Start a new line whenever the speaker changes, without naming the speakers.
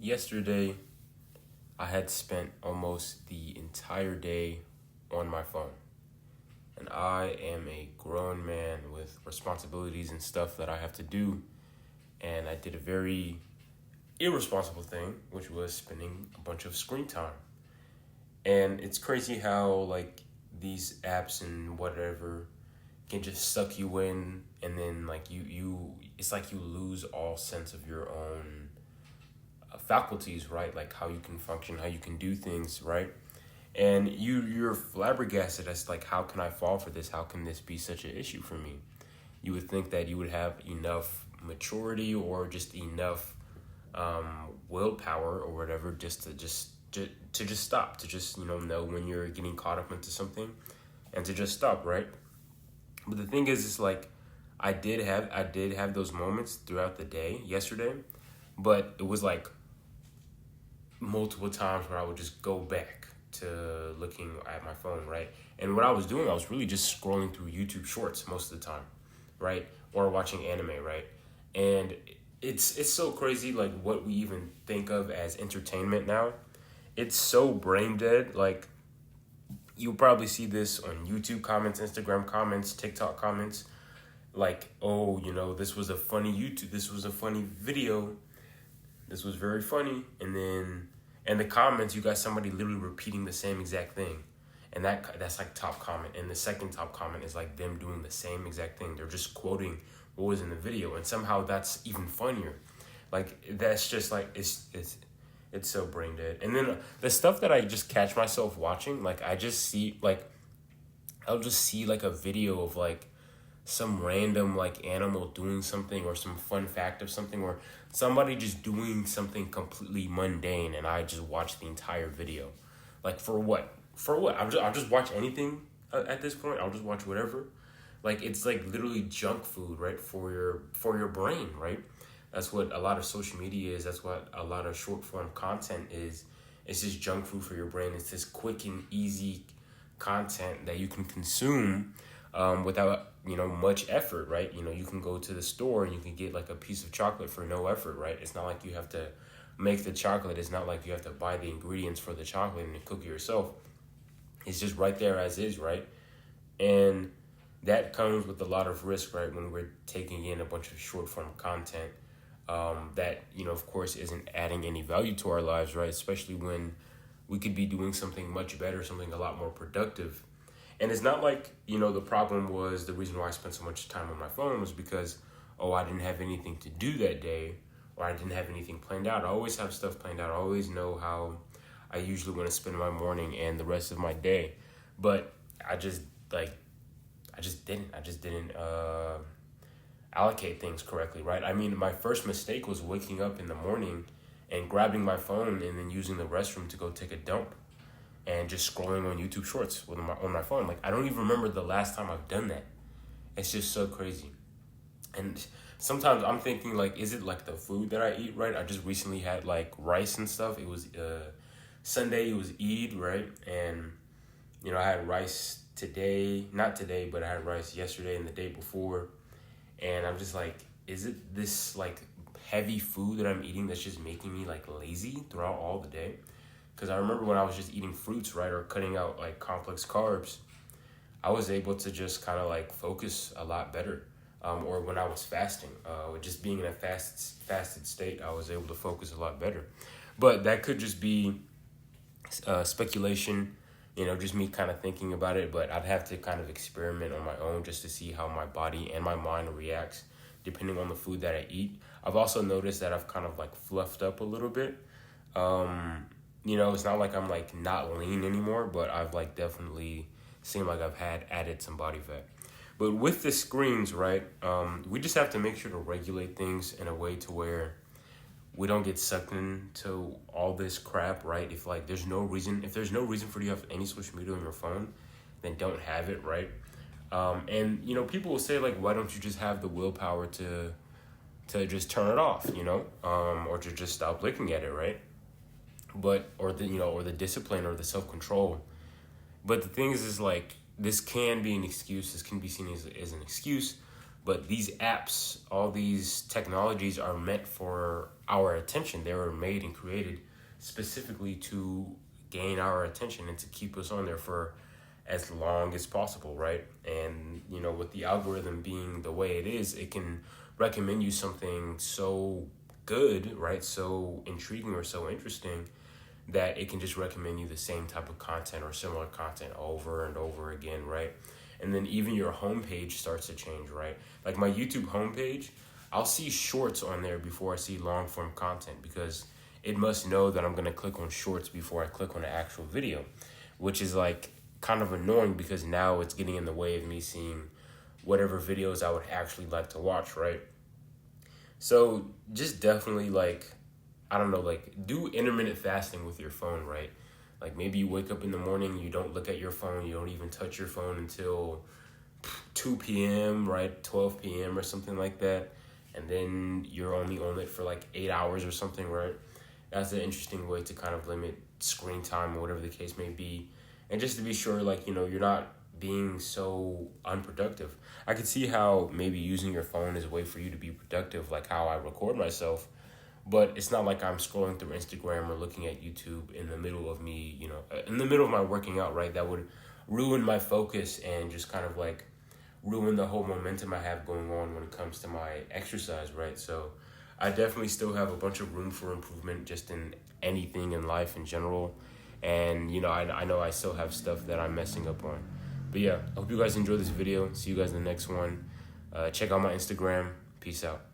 Yesterday, I had spent almost the entire day on my phone. And I am a grown man with responsibilities and stuff that I have to do. And I did a very irresponsible thing, which was spending a bunch of screen time. And it's crazy how, these apps and whatever can just suck you in, and then, it's like you lose all sense of your own faculties, right? Like how you can function, how you can do things, right? And you're flabbergasted as like, how can I fall for this? How can this be such an issue for me? You would think that you would have enough maturity or just enough willpower or whatever just stop, to just know when you're getting caught up into something, and to just stop, right? But the thing is, it's like I did have those moments throughout the day yesterday, but it was like multiple times where I would just go back to looking at my phone, right? And what I was doing, I was really just scrolling through YouTube shorts most of the time, right? Or watching anime, right? And it's so crazy, like what we even think of as entertainment now. It's so brain dead. Like, you'll probably see this on YouTube comments, Instagram comments, TikTok comments. Like, oh, this was a funny video. This was very funny. And then in the comments, you got somebody literally repeating the same exact thing. And that's like top comment. And the second top comment is like them doing the same exact thing. They're just quoting what was in the video. And somehow that's even funnier. Like, that's just like, it's so brain dead. And then the stuff that I just catch myself watching, like I'll just see like a video of like some random like animal doing something, or some fun fact of something, or somebody just doing something completely mundane, and I just watch the entire video. Like, for what? I'll just watch anything at this point. I'll just watch whatever. Like, it's like literally junk food, right? For your brain, right? That's what a lot of social media is. That's what a lot of short form content is. It's just junk food for your brain. It's this quick and easy content that you can consume without much effort, right? You can go to the store and you can get like a piece of chocolate for no effort, right? It's not like you have to make the chocolate. It's not like you have to buy the ingredients for the chocolate and cook it yourself. It's just right there as is, right? And that comes with a lot of risk, right? When we're taking in a bunch of short form content that, of course, isn't adding any value to our lives, right? Especially when we could be doing something much better, something a lot more productive. And it's not like, the problem was, the reason why I spent so much time on my phone was because, I didn't have anything to do that day, or I didn't have anything planned out. I always have stuff planned out. I always know how I usually want to spend my morning and the rest of my day. But I just didn't allocate things correctly, right? I mean, my first mistake was waking up in the morning and grabbing my phone and then using the restroom to go take a dump, and just scrolling on YouTube Shorts on my phone. Like, I don't even remember the last time I've done that. It's just so crazy. And sometimes I'm thinking, like, is it like the food that I eat, right? I just recently had like rice and stuff. It was Sunday, it was Eid, right? And I had rice not today, but I had rice yesterday and the day before. And I'm just like, is it this like heavy food that I'm eating that's just making me like lazy throughout all the day? Because I remember when I was just eating fruits, right, or cutting out like complex carbs, I was able to just kind of like focus a lot better. Or when I was fasting, just being in a fasted state, I was able to focus a lot better. But that could just be speculation, just me kind of thinking about it. But I'd have to kind of experiment on my own just to see how my body and my mind reacts depending on the food that I eat. I've also noticed that I've kind of like fluffed up a little bit. It's not like I'm like not lean anymore, but I've like definitely seemed like I've had added some body fat. But with the screens, right, we just have to make sure to regulate things in a way to where we don't get sucked into all this crap, right? If there's no reason for you to have any social media on your phone, then don't have it, right? And people will say, like, why don't you just have the willpower to just turn it off, or to just stop looking at it, right? But or the discipline or the self-control. But the thing is like, this can be an excuse. This can be seen as an excuse But these apps, all these technologies are meant for our attention. They were made and created specifically to gain our attention and to keep us on there for as long as possible, right? And, you know, with the algorithm being the way it is, it can recommend you something so good, right? So intriguing or so interesting that it can just recommend you the same type of content or similar content over and over again, right? And then even your homepage starts to change, right? Like my YouTube homepage, I'll see shorts on there before I see long form content, because it must know that I'm gonna click on shorts before I click on the actual video, which is like kind of annoying because now it's getting in the way of me seeing whatever videos I would actually like to watch, right? So just definitely like, I don't know, like do intermittent fasting with your phone, right? Like maybe you wake up in the morning, you don't look at your phone, you don't even touch your phone until 2 p.m., right? 12 p.m. or something like that. And then you're only on it for like 8 hours or something, right? That's an interesting way to kind of limit screen time or whatever the case may be. And just to be sure, like, you know, you're not being so unproductive. I could see how maybe using your phone is a way for you to be productive, like how I record myself. But it's not like I'm scrolling through Instagram or looking at YouTube in the middle of me, you know, in the middle of my working out, right? That would ruin my focus and just kind of like ruin the whole momentum I have going on when it comes to my exercise, right? So I definitely still have a bunch of room for improvement just in anything in life in general. And, you know, I know I still have stuff that I'm messing up on. But yeah, I hope you guys enjoyed this video. See you guys in the next one. Check out my Instagram. Peace out.